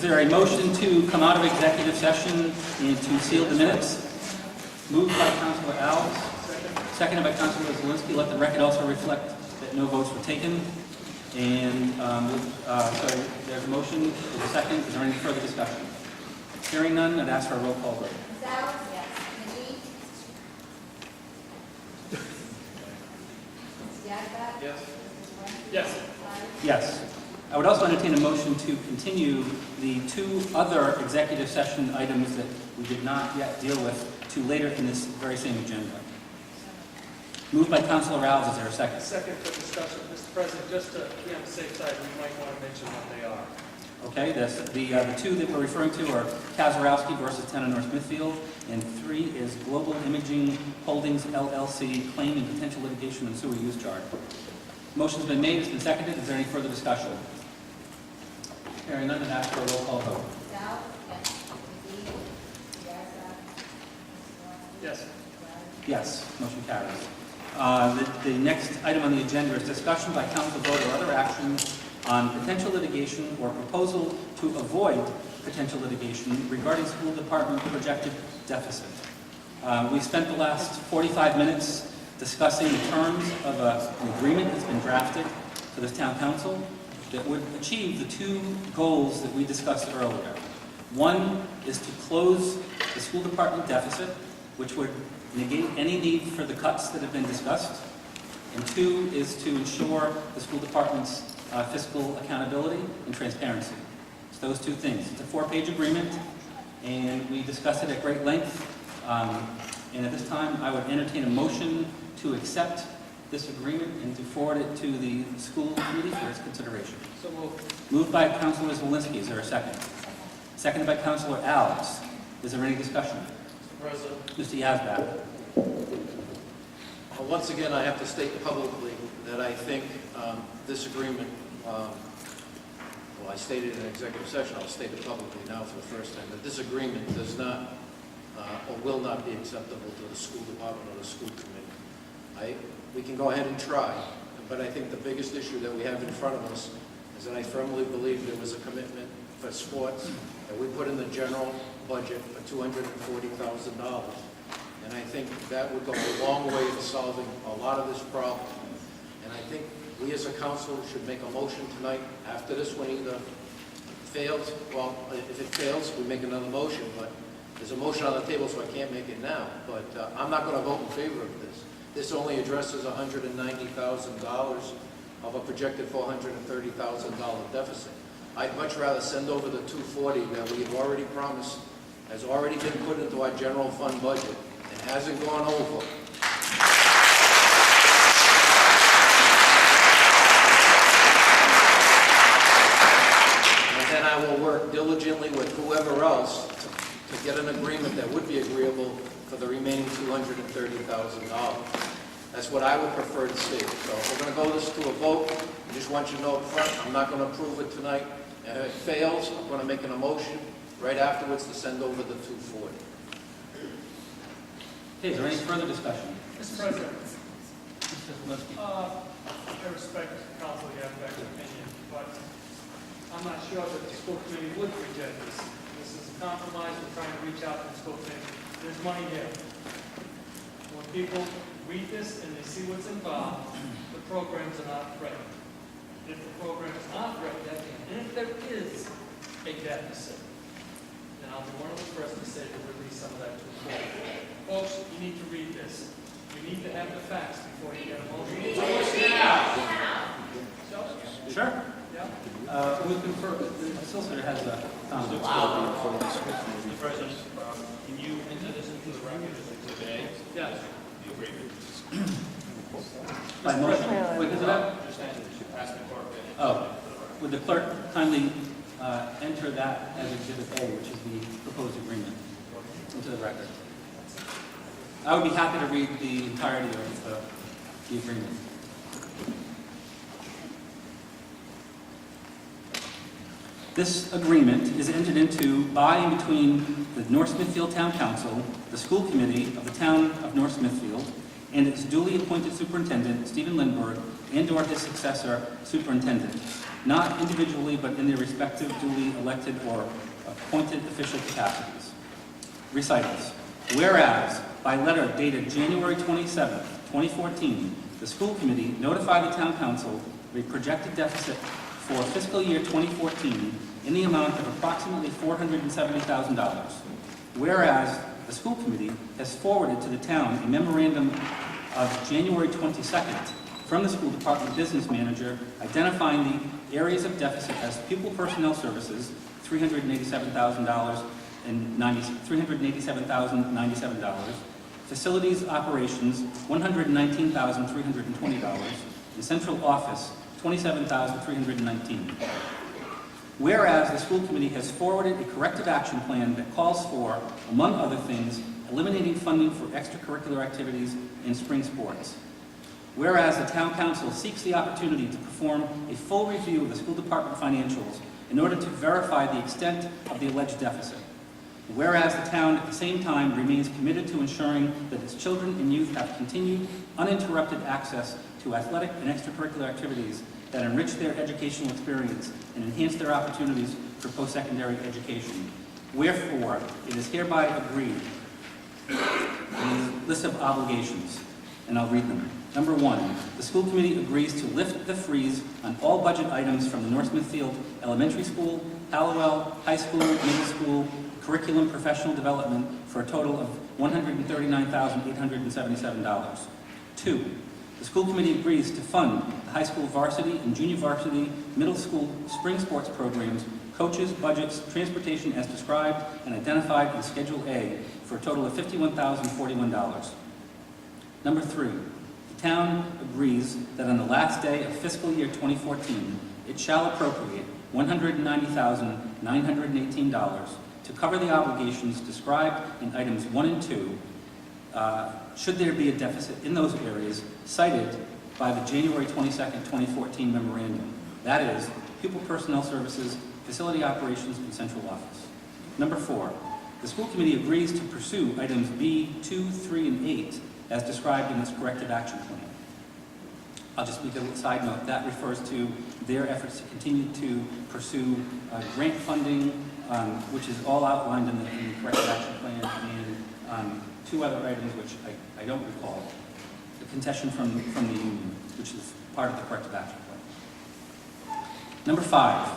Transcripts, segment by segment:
Is there a motion to come out of executive session and to seal the minutes? Moved by Councilor Alves, seconded by Councilor Zelinski. Let the record also reflect that no votes were taken. And so there's a motion, there's a second. Is there any further discussion? Hearing none, I'd ask for a roll call vote. Ms. Alves? Yes. McGee? Ms. Yazbek? Yes. Mr. Wentz? Yes. Yes. I would also entertain a motion to continue the two other executive session items that we did not yet deal with to later in this very same agenda. Moved by Councilor Alves. Is there a second? Second for discussion, Mr. President, just to be on the safe side, we might want to mention what they are. Okay, the two that we're referring to are Kazarowski versus Town of North Smithfield, and 3 is Global Imaging Holdings LLC, claim and potential litigation and sewer use charge. Motion's been made, it's been seconded. Is there any further discussion? Hearing none, I'd ask for a roll call vote. Ms. Alves? Yes. McGee? Ms. Yazbek? Mr. Wentz? Yes. Yes, motion carries. The next item on the agenda is discussion by council vote or other action on potential litigation or proposal to avoid potential litigation regarding school department projected deficit. We spent the last 45 minutes discussing the terms of an agreement that's been drafted for this town council that would achieve the 2 goals that we discussed earlier. One is to close the school department deficit, which would negate any need for the cuts that have been discussed. And 2 is to ensure the school department's fiscal accountability and transparency. It's those 2 things. It's a 4-page agreement, and we discussed it at great length. And at this time, I would entertain a motion to accept this agreement and to forward it to the school committee for its consideration. So moved. Moved by Councilor Zelinski. Is there a second? Seconded by Councilor Alves. Is there any discussion? Mr. President. Mr. Yazbek. Once again, I have to state publicly that I think this agreement, well, I stated in executive session, I'll state it publicly now for the first time, that this agreement does not or will not be acceptable to the school department or the school committee. We can go ahead and try, but I think the biggest issue that we have in front of us is that I firmly believe there was a commitment for sports that we put in the general budget for $240,000. And I think that would go a long way to solving a lot of this problem. And I think we as a council should make a motion tonight. After this one either fails, well, if it fails, we make another motion. But there's a motion on the table, so I can't make it now. But I'm not going to vote in favor of this. This only addresses $190,000 of a projected $430,000 deficit. I'd much rather send over the $240 that we have already promised, has already been put into our general fund budget, and hasn't gone over. And then I will work diligently with whoever else to get an agreement that would be agreeable for the remaining $230,000. That's what I would prefer to see. So if we're going to go this to a vote, I just want you to know up front, I'm not going to approve it tonight. And if it fails, I'm going to make an motion right afterwards to send over the $240. Okay, is there any further discussion? Mr. President, Mr. Zelinski. I respect Councilor Yazbek's opinion, but I'm not sure that the school committee would reject this. This is a compromise. We're trying to reach out to the school committee. There's money here. When people read this and they see what's involved, the programs are not ready. If the program is not ready, and if there is a deficit, then I'll be one of the first to say to release some of that to the board. Folks, you need to read this. You need to have the facts before you get a motion. Sure. Yeah. We confer, the solicitor has a comment. Mr. President, can you enter this into the record as Exhibit A? Yes. The agreement. By motion? Wait, is it up? Understand that you should pass the clerk. Oh, would the clerk kindly enter that as Exhibit A, which is the proposed agreement, into the record? I would be happy to read the entirety of the agreement. This agreement is entered into by and between the North Smithfield Town Council, the school committee of the Town of North Smithfield, and its duly appointed superintendent, Stephen Lindberg, and/or his successor superintendent, not individually but in their respective duly elected or appointed official capacities. Recitals. Whereas, by letter dated January 27, 2014, the school committee notified the town council of a projected deficit for fiscal year 2014 in the amount of approximately $470,000. Whereas, the school committee has forwarded to the town a memorandum of January 22nd from the school department business manager identifying the areas of deficit as pupil personnel services, $387,097, facilities operations, $119,320, and central office, $27,319. Whereas the school committee has forwarded a corrective action plan that calls for, among other things, eliminating funding for extracurricular activities and spring sports. Whereas the town council seeks the opportunity to perform a full review of the school department financials in order to verify the extent of the alleged deficit. Whereas the town at the same time remains committed to ensuring that its children and youth have continued uninterrupted access to athletic and extracurricular activities that enrich their educational experience and enhance their opportunities for post-secondary education. Wherefore, it is hereby agreed the list of obligations, and I'll read them. Number 1, the school committee agrees to lift the freeze on all budget items from the North Smithfield Elementary School, Hallowell High School, Middle School, Curriculum Professional Development for a total of $139,877. 2, the school committee agrees to fund the high school varsity and junior varsity middle school spring sports programs, coaches, budgets, transportation as described and identified in Schedule A for a total of $51,041. Number 3, the town agrees that on the last day of fiscal year 2014, it shall appropriate $190,918 to cover the obligations described in items 1 and 2, should there be a deficit in those areas cited by the January 22nd, 2014 memorandum. That is, pupil personnel services, facility operations, and central office. Number 4, the school committee agrees to pursue items B, 2, 3, and 8 as described in its corrective action plan. I'll just make a side note, that refers to their efforts to continue to pursue grant funding, which is all outlined in the corrective action plan, and 2 other items which I don't recall. The concession from the union, which is part of the corrective action plan. Number 5,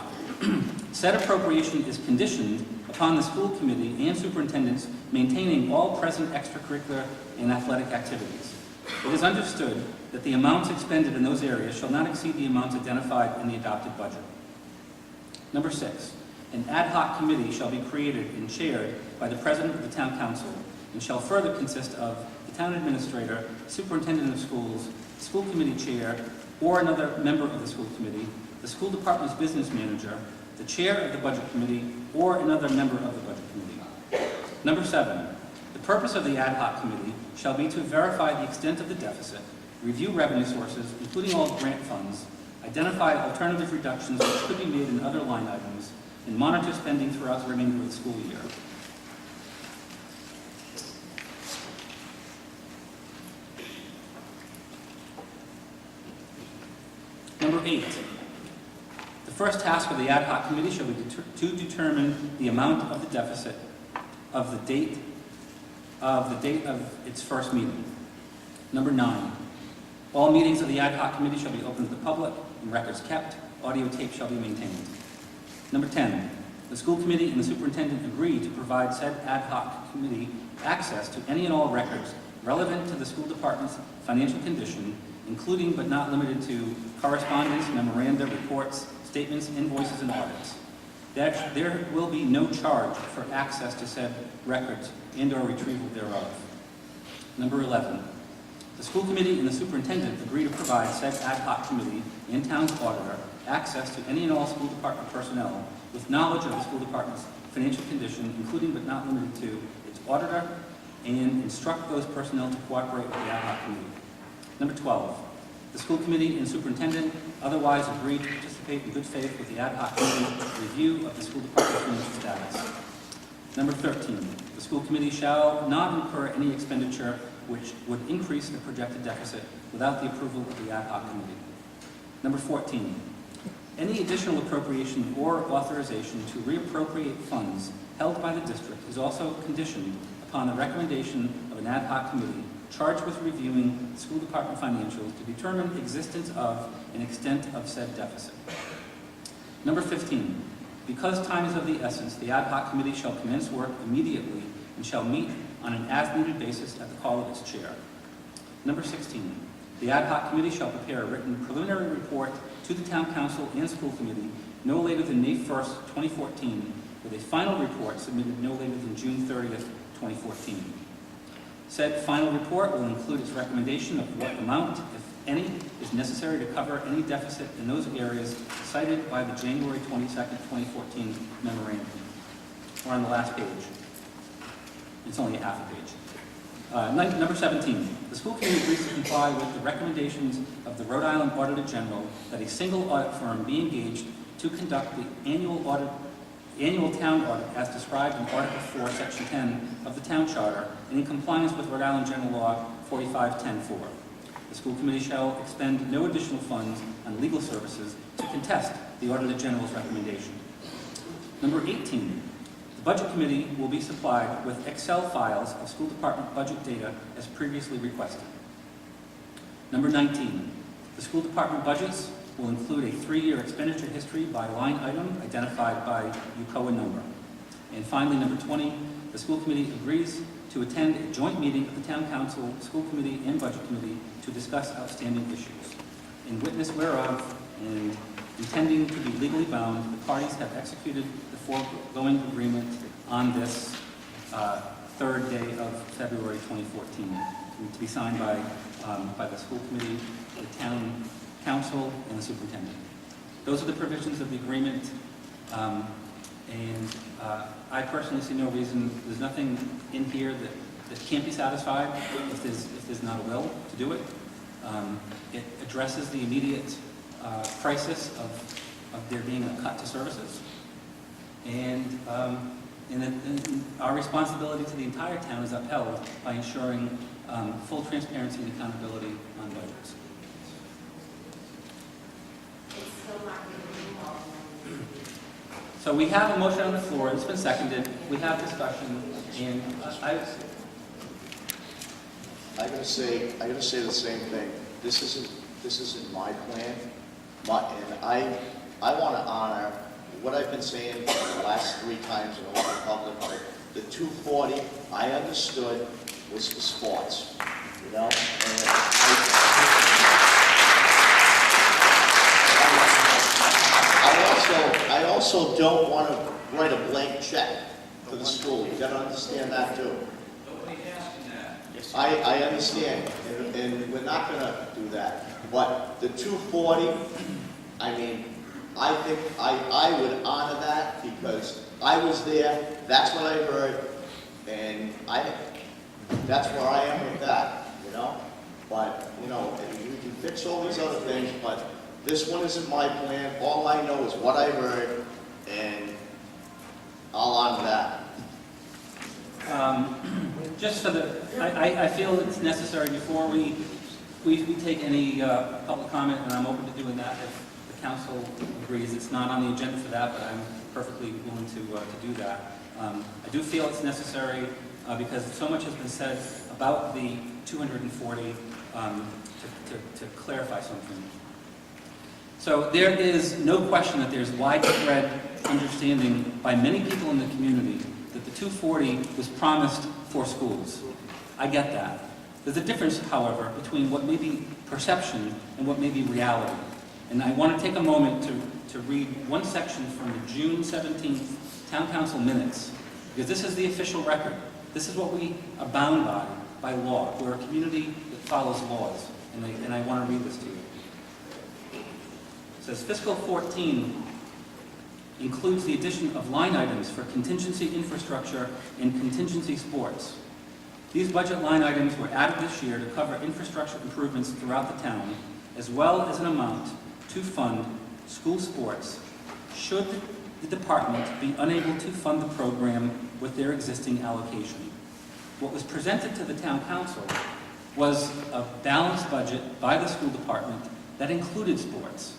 said appropriation is conditioned upon the school committee and superintendents maintaining all present extracurricular and athletic activities. It is understood that the amounts expended in those areas shall not exceed the amounts identified in the adopted budget. Number 6, an ad hoc committee shall be created and chaired by the president of the town council and shall further consist of the town administrator, superintendent of schools, school committee chair, or another member of the school committee, the school department's business manager, the chair of the budget committee, or another member of the budget committee. Number 7, the purpose of the ad hoc committee shall be to verify the extent of the deficit, review revenue sources, including all grant funds, identify alternative reductions which could be made in other line items, and monitor spending throughout the remainder of the school year. Number 8, the first task of the ad hoc committee shall be to determine the amount of the deficit of the date of its first meeting. Number 9, all meetings of the ad hoc committee shall be open to the public and records kept. Audio tape shall be maintained. Number 10, the school committee and the superintendent agree to provide said ad hoc committee access to any and all records relevant to the school department's financial condition, including but not limited to correspondence, memoranda, reports, statements, invoices, and audits. There will be no charge for access to said records and/or retrieval thereof. Number 11, the school committee and the superintendent agree to provide said ad hoc committee and town's auditor access to any and all school department personnel with knowledge of the school department's financial condition, including but not limited to its auditor, and instruct those personnel to cooperate with the ad hoc committee. Number 12, the school committee and superintendent otherwise agree to participate in good faith with the ad hoc committee's review of the school department's financial status. Number 13, the school committee shall not incur any expenditure which would increase the projected deficit without the approval of the ad hoc committee. Number 14, any additional appropriation or authorization to reappropriate funds held by the district is also conditioned upon the recommendation of an ad hoc committee charged with reviewing school department financials to determine existence of and extent of said deficit. Number 15, because time is of the essence, the ad hoc committee shall commence work immediately and shall meet on an as-needed basis at the call of its chair. Number 16, the ad hoc committee shall prepare a written preliminary report to the town council and school committee no later than May 1st, 2014, with a final report submitted no later than June 30th, 2014. Said final report will include its recommendation of what amount, if any, is necessary to cover any deficit in those areas cited by the January 22nd, 2014 memorandum. We're on the last page. It's only a half a page. Number 17, the school committee agrees to comply with the recommendations of the Rhode Island Auditor General that a single audit firm be engaged to conduct the annual town audit as described in Article 4, Section 10 of the Town Charter and in compliance with Rhode Island General Law 45-10-4. The school committee shall expend no additional funds on legal services to contest the Auditor General's recommendation. Number 18, the Budget Committee will be supplied with Excel files of school department budget data as previously requested. Number 19, the school department budgets will include a 3-year expenditure history by line item identified by UCOA number. And finally, number 20, the school committee agrees to attend a joint meeting of the town council, school committee, and budget committee to discuss outstanding issues. In witness whereof and intending to be legally bound, the parties have executed the foregoing agreement on this third day of February 2014, to be signed by the school committee, the town council, and the superintendent. Those are the provisions of the agreement, and I personally see no reason, there's nothing in here that can't be satisfied if there's not a will to do it. It addresses the immediate crisis of there being a cut to services, and our responsibility to the entire town is upheld by ensuring full transparency and accountability on budgets. So we have a motion on the floor, it's been seconded, we have discussion, and I gotta say the same thing. This isn't my plan, and I want to honor what I've been saying for the last 3 times in the public. The 240, I understood, was for sports, you know. I also don't want to write a blank check for the school. You got to understand that too. Nobody's asking that. I understand, and we're not going to do that. But the 240, I mean, I think I would honor that because I was there. That's what I heard, and that's where I am with that, you know. But you know, we can fix all these other things, but this one isn't my plan. All I know is what I heard, and I'll honor that. Just for the, I feel it's necessary before we take any public comment, and I'm open to doing that if the council agrees. It's not on the agenda for that, but I'm perfectly willing to do that. I do feel it's necessary because so much has been said about the 240 to clarify something. So there is no question that there's widespread understanding by many people in the community that the 240 was promised for schools. I get that. There's a difference, however, between what may be perception and what may be reality. And I want to take a moment to read one section from the June 17th Town Council minutes, because this is the official record. This is what we are bound by law. We're a community that follows laws, and I want to read this to you. It says, fiscal 14 includes the addition of line items for contingency infrastructure and contingency sports. These budget line items were added this year to cover infrastructure improvements throughout the town, as well as an amount to fund school sports should the department be unable to fund the program with their existing allocation. What was presented to the town council was a balanced budget by the school department that included sports.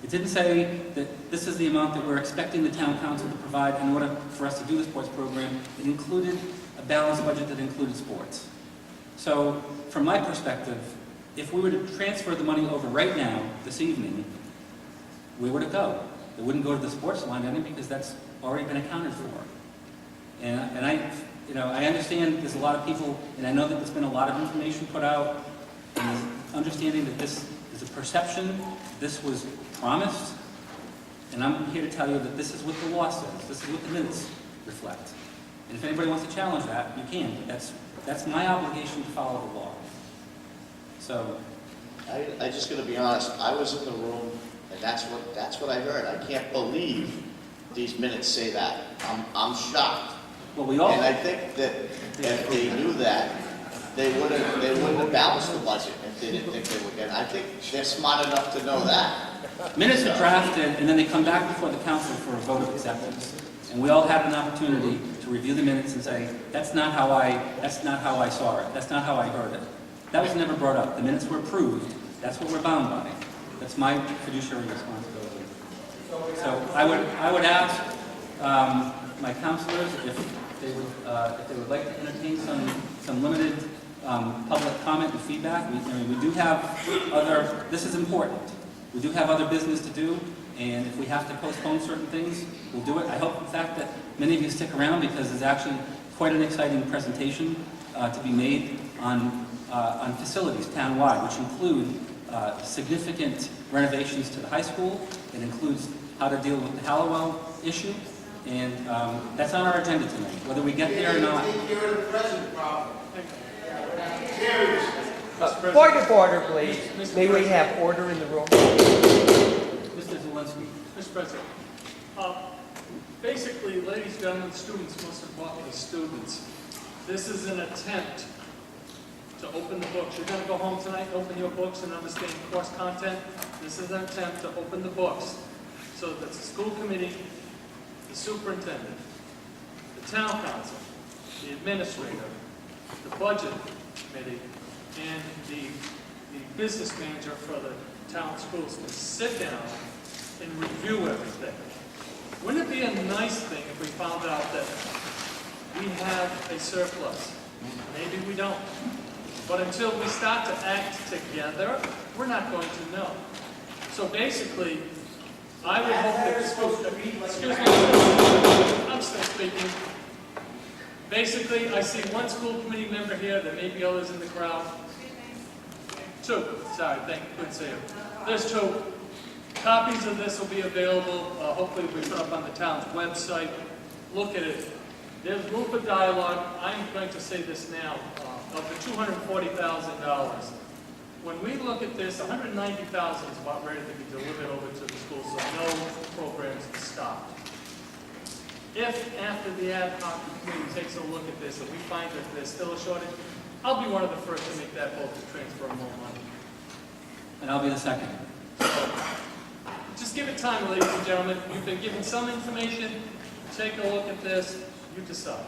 It didn't say that this is the amount that we're expecting the town council to provide in order for us to do the sports program. It included a balanced budget that included sports. So, from my perspective, if we were to transfer the money over right now, this evening, where would it go? It wouldn't go to the sports line item because that's already been accounted for. And I understand there's a lot of people, and I know that there's been a lot of information put out, and understanding that this is a perception, this was promised, and I'm here to tell you that this is what the law says, this is what the minutes reflect. And if anybody wants to challenge that, you can, but that's my obligation to follow the law. So, I just gotta be honest, I was in the room, and that's what I heard. I can't believe these minutes say that. I'm shocked. well, we all, And I think that if they knew that, they wouldn't have balanced the budget if they didn't think they would get it. I think they're smart enough to know that. minutes are drafted, and then they come back before the council for a vote of acceptance. And we all had an opportunity to review the minutes and say, that's not how I saw it, that's not how I heard it. That was never brought up. The minutes were approved, that's what we're bound by. That's my fiduciary responsibility. So I would ask my councilors if they would like to entertain some limited public comment and feedback. We do have other, this is important. We do have other business to do, and if we have to postpone certain things, we'll do it. I hope, in fact, that many of you stick around because there's actually quite an exciting presentation to be made on facilities townwide, which include significant renovations to the high school. It includes how to deal with the Hallowell issue, and that's on our agenda tonight, whether we get there or not. Take care of the present problem. Point of order, please. May we have order in the room? Mr. Zelinski. Mr. President, basically, ladies, gentlemen, students, most importantly, students, this is an attempt to open the books. You're going to go home tonight, open your books and understand course content. This is an attempt to open the books so that the school committee, the superintendent, the town council, the administrator, the budget committee, and the business manager for the town schools can sit down and review everything. Wouldn't it be a nice thing if we found out that we have a surplus? Maybe we don't. But until we start to act together, we're not going to know. So basically, I would hope that the school, excuse me, I'm still speaking. Basically, I see one school committee member here, there may be others in the crowd. Two, sorry, couldn't see it. There's two. Copies of this will be available, hopefully we put up on the town's website. Look at it. There's room for dialogue. I'm going to say this now. Of the $240,000, when we look at this, $190,000 is about ready to be delivered over to the schools, so no programs are stopped. If after the ad hoc committee takes a look at this and we find that there's still a shortage, I'll be one of the first to make that vote to transfer more money. And I'll be the second. Just give it time, ladies and gentlemen. You've been given some information. Take a look at this. You decide.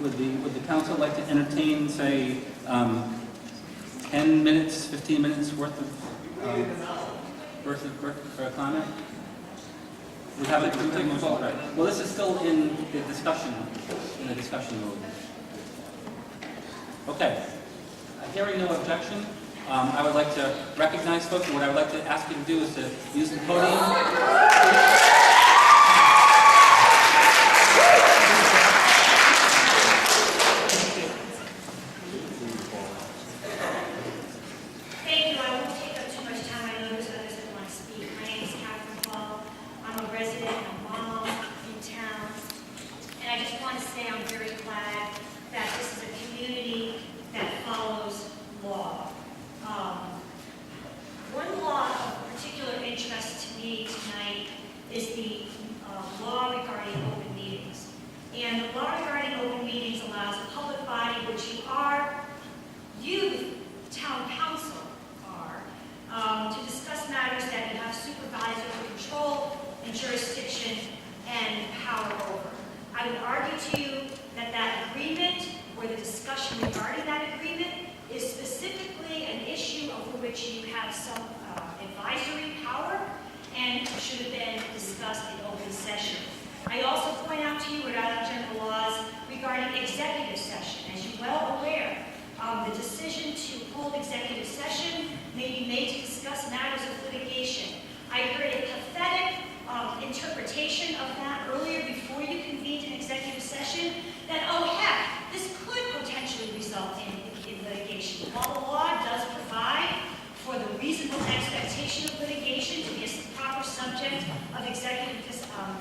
Would the council like to entertain, say, 10 minutes, 15 minutes worth of comment? We have it. Well, this is still in the discussion mode. Okay. Hearing no objection, I would like to recognize folks, and what I would like to ask you to do is to use the podium. One law of particular interest to me tonight is the some advisory power and should have been discussed in open session. I also point out to you Rhode Island general laws regarding executive session. As you're well aware, the decision to hold executive session may be made to discuss matters of litigation. I heard a pathetic interpretation of that earlier before you convened an executive session, that, oh heck, this could potentially result in litigation. While the law does provide for the reasonable expectation of litigation to be a proper subject of executive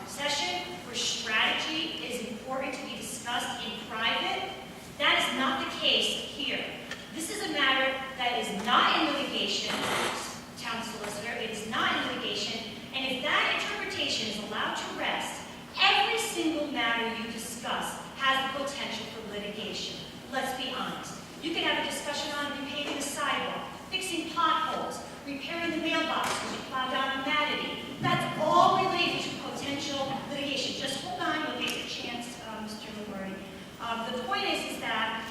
session, where strategy is important to be discussed in private, that is not the case here. This is a matter that is not in litigation, town solicitor, it is not in litigation, and if that interpretation is allowed to rest, every single matter you discuss has the potential for litigation. Let's be honest. You can have a discussion on repaving the sidewalk, fixing potholes, repairing the mailbox when you plow down a matity. That's all related to potential litigation. Just hold on, you'll get your chance, Mr. Lombardi. The point is that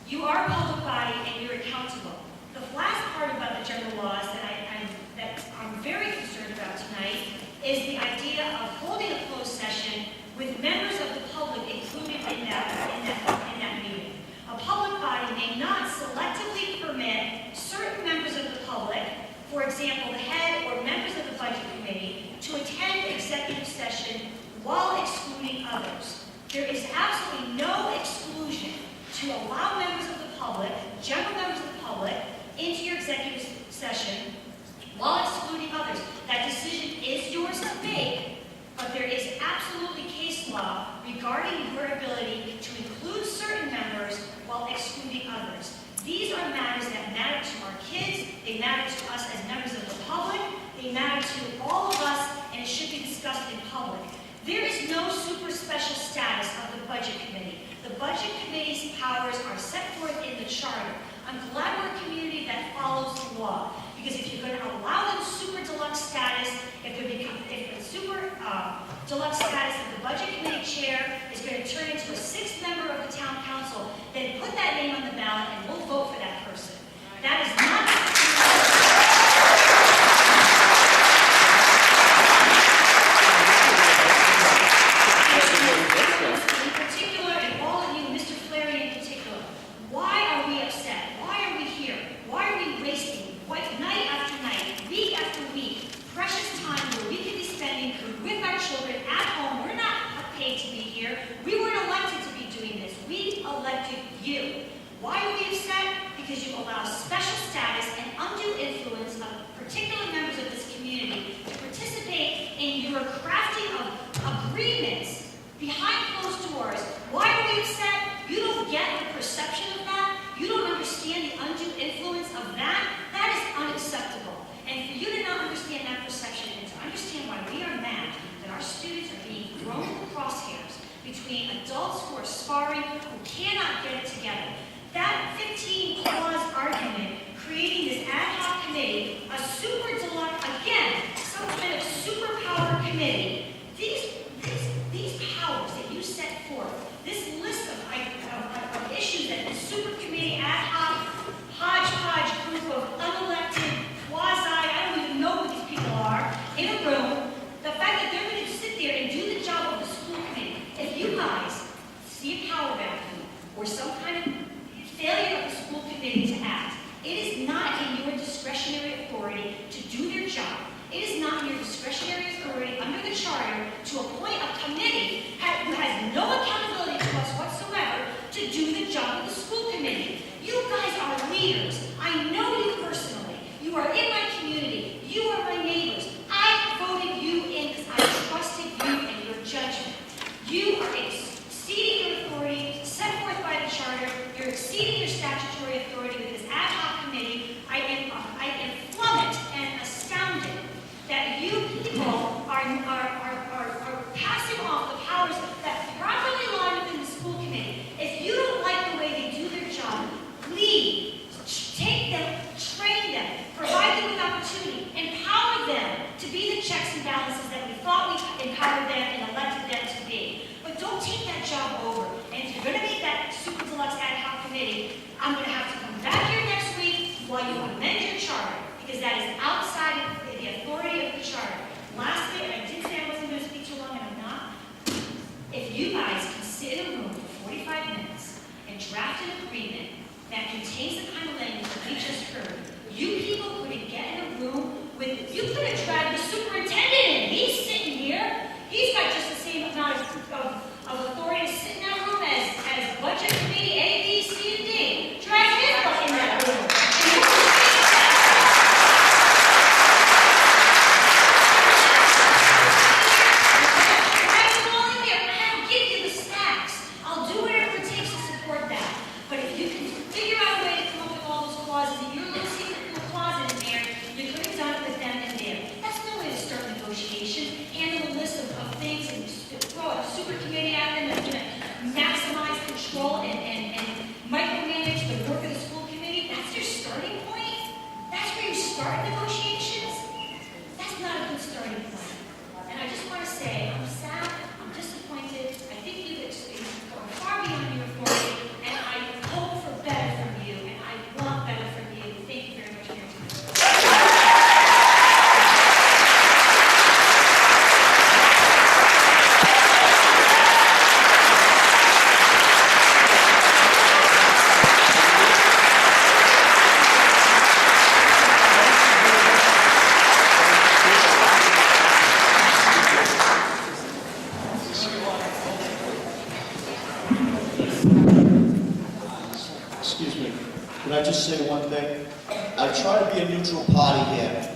you are a public body and you're accountable. The last part about the general laws that I'm very concerned about tonight is the idea of holding a closed session with members of the public included in that meeting. A public body may not selectively permit certain members of the public, for example, the head or members of the budget committee, to attend executive session while excluding others. There is absolutely no exclusion to allow members of the public, general members of the public, into your executive session while excluding others. That decision is yours to make, but there is absolutely case law regarding your ability to include certain members while excluding others. These are matters that matter to our kids, they matter to us as members of the public, they matter to all of us, and it should be discussed in public. There is no super special status of the Budget Committee. The Budget Committee's powers are set forth in the charter. I'm glad we're a community that follows the law, because if you're going to allow them super deluxe status, if the super deluxe status of the Budget Committee chair is going to turn into a sixth member of the town council, then put that name on the ballot and we'll vote for that person. That is not in particular, and all of you, Mr. Flaherty in particular, why are we upset? Why are we here? Why are we wasting night after night, week after week, precious time where we could be spending with our children at home? We're not paid to be here. We weren't elected to be doing this. We elected you. Why are we upset? Because you allow special status and undue influence of particular members of this community to participate in your crafting of agreements behind closed doors. Why are we upset? You don't get the perception of that. You don't understand the undue influence of that. That is unacceptable. And for you to not understand that perception and to understand why we are mad that our students are being thrown in the crosshairs between adults who are sparring, who cannot get it together. That 15-clause argument, creating this ad hoc committee, a super deluxe, again, some kind of superpower committee, these powers that you set forth, this list of issues that the super committee ad hoc hodgepodge group of unelected quasi, I don't even know who these people are, in a room, the fact that they're going to sit there and do the job of the school committee. If you guys see a power vacuum or some kind of failure of the school committee to act, it is not in your discretionary authority to do their job. It is not in your discretionary authority under the charter to appoint a committee who has no accountability to us whatsoever to do the job of the school committee. You guys are leaders. I know you personally. You are in my community. You are my neighbors. I voted you in because I trusted you and your judgment. You are exceeding your authority set forth by the charter. You're exceeding your statutory authority with this ad hoc committee. I am flummoxed and astounded that you people are passing off the powers that properly lie within the school committee. If you don't like the way they do their job, lead, take them, train them, provide them with opportunity, empower them to be the checks and balances that we thought we empowered them and elected them to be. But don't take that job over. And if you're going to make that super deluxe ad hoc committee, I'm going to have to come back here next week while you amend your charter, because that is out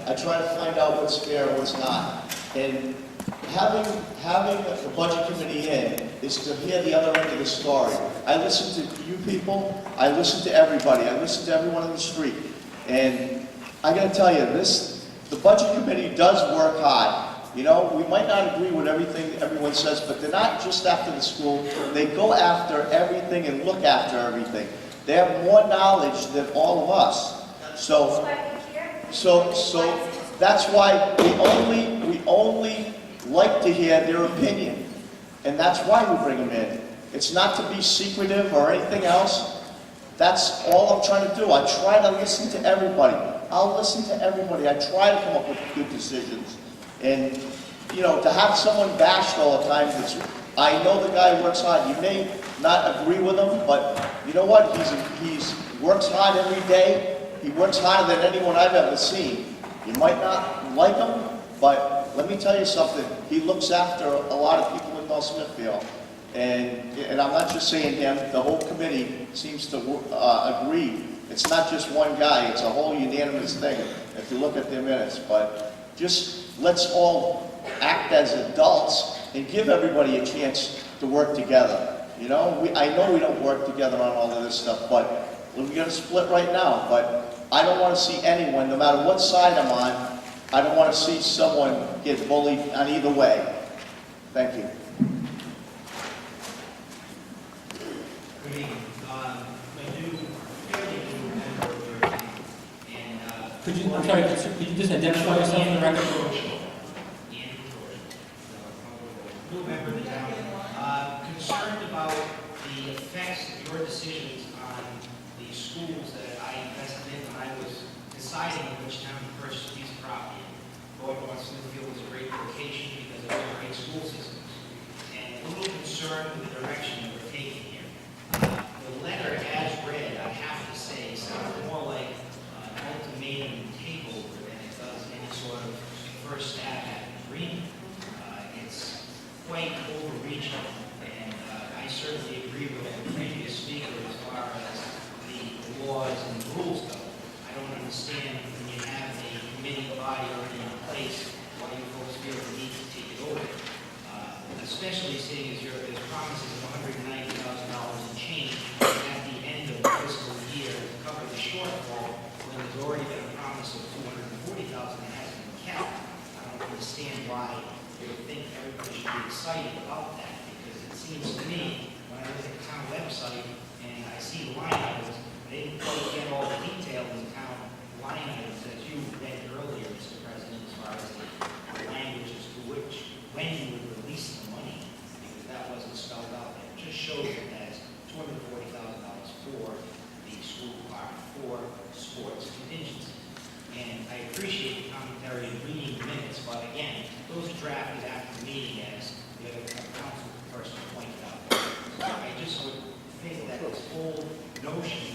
I try to find out what's fair and what's not. And having the budget committee in is to hear the other end of the story. I listen to you people, I listen to everybody, I listen to everyone on the street. And I gotta tell you, the budget committee does work hard. You know, we might not agree with everything everyone says, but they're not just after the school. They go after everything and look after everything. They have more knowledge than all of us. So that's why we only like to hear their opinion. And that's why we bring them in. It's not to be secretive or anything else. That's all I'm trying to do. I try to listen to everybody. I'll listen to everybody. I try to come up with good decisions. And, you know, to have someone bashed all the time, I know the guy works hard. You may not agree with him, but you know what? He's works hard every day. He works harder than anyone I've ever seen. You might not like him, but let me tell you something. He looks after a lot of people in North Smithfield. And I'm not just saying him. The whole committee seems to agree. It's not just one guy. It's a whole unanimous thing if you look at their minutes. But just let's all act as adults and give everybody a chance to work together. You know, I know we don't work together on all of this stuff, but we're going to split right now. But I don't want to see anyone, no matter what side I'm on, I don't want to see someone get bullied on either way. Thank you. Good evening. Fairly new member of your team, and Could you just identify yourself in the record? New member of the town, concerned about the effects of your decisions on the schools that I invested in when I was deciding which town to purchase a piece of property. North Smithfield was a great location because it was a great school system. And a little concerned with the direction that we're taking here. The letter as read, I have to say, sounds more like an ultimatum takeover than it does any sort of first stab at an agreement. It's quite overreaching, and I certainly agree with the previous speaker as far as the laws and the rules go. I don't understand when you have a committee body already in place why you folks feel the need to take it over. Especially seeing as there's promises of $190,000 in change at the end of the fiscal year to cover the shortfall when there's already been a promise of $240,000 that hasn't been kept. I don't understand why you think everybody should be excited about that, because it seems to me, when I look at the town website and I see the line items, they didn't quite get all the details in the town line items that you read earlier, Mr. President, as far as the language as to when you would release the money, because that wasn't spelled out. It just shows it as $240,000 for the school department for sports contingency. And I appreciate the commentary and reading the minutes, but again, those are drafted after the meeting, as the other council person pointed out. So I just would think that this whole notion